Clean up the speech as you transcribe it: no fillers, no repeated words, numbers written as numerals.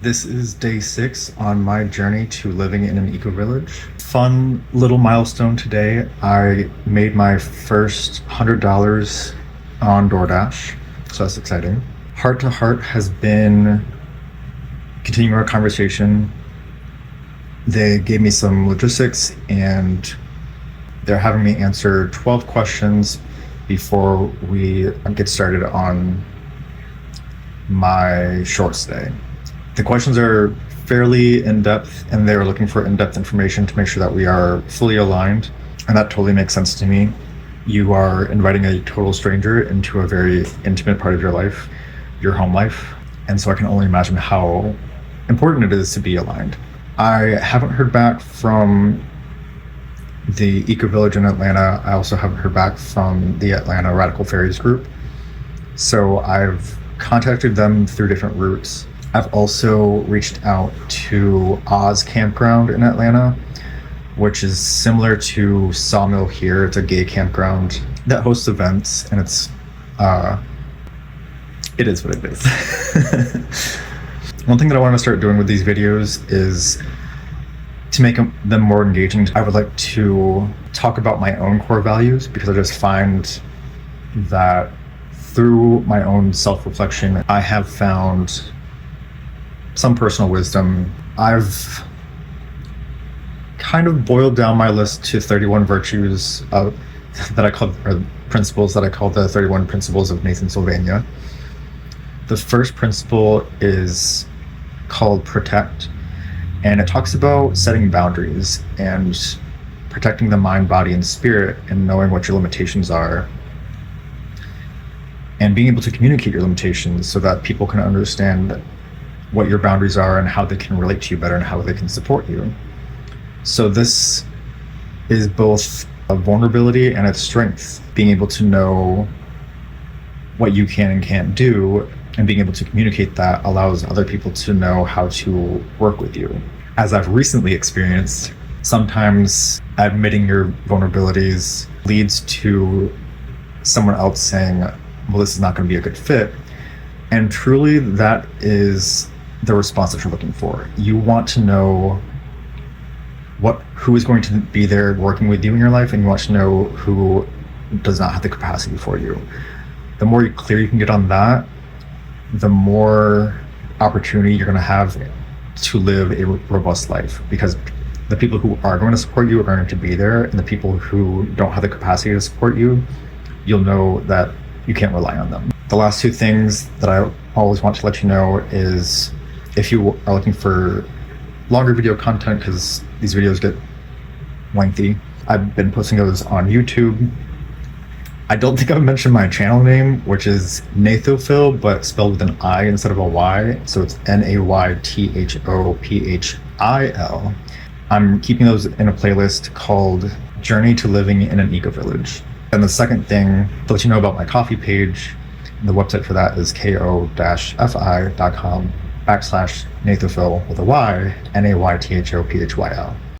This is day 6 on my journey to living in an eco-village. Fun little milestone today. I made my first $100 on DoorDash, so that's exciting. Heart to Heart has been continuing our conversation. They gave me some logistics and they're having me answer 12 questions before we get started on my short stay. The questions are fairly in-depth and they're looking for in-depth information to make sure that we are fully aligned, and that totally makes sense to me. You are inviting a total stranger into a very intimate part of your life, your home life, and so I can only imagine how important it is to be aligned. I haven't heard back from the Ecovillage in Atlanta. I also haven't heard back from the Atlanta Radical Fairies group. So I've contacted them through different routes. I've also reached out to Oz Campground in Atlanta, which is similar to Sawmill here. It's a gay campground that hosts events, and it is what it is. One thing that I want to start doing with these videos is to make them more engaging. I would like to talk about my own core values, because I just find that through my own self-reflection, I have found some personal wisdom. I've kind of boiled down my list to 31 virtues that I call, or principles that I call the 31 principles of Nathan Sylvania. The first principle is called protect, and it talks about setting boundaries and protecting the mind, body, and spirit, and knowing what your limitations are, and being able to communicate your limitations so that people can understand what your boundaries are and how they can relate to you better and how they can support you. So this is both a vulnerability and its strength, being able to know what you can and can't do, and being able to communicate that allows other people to know how to work with you. As I've recently experienced, sometimes admitting your vulnerabilities leads to someone else saying, well, this is not going to be a good fit. And truly, that is the response that you're looking for. You want to know who is going to be there working with you in your life, and you want to know who does not have the capacity for you. The more clear you can get on that, the more opportunity you're going to have to live a robust life, because the people who are going to support you are going to be there, and the people who don't have the capacity to support you, you'll know that you can't rely on them. The last two things that I always want to let you know is, if you are looking for longer video content, because these videos get lengthy, I've been posting those on YouTube. I don't think I've mentioned my channel name, which is Nathophil, but spelled with an I instead of a Y. So it's Naythophil. I'm keeping those in a playlist called Journey to Living in an Eco-Village. And the second thing, to let you know about my coffee page, the website for that is ko-fi.com/Nathophil with a Y, Naythophil.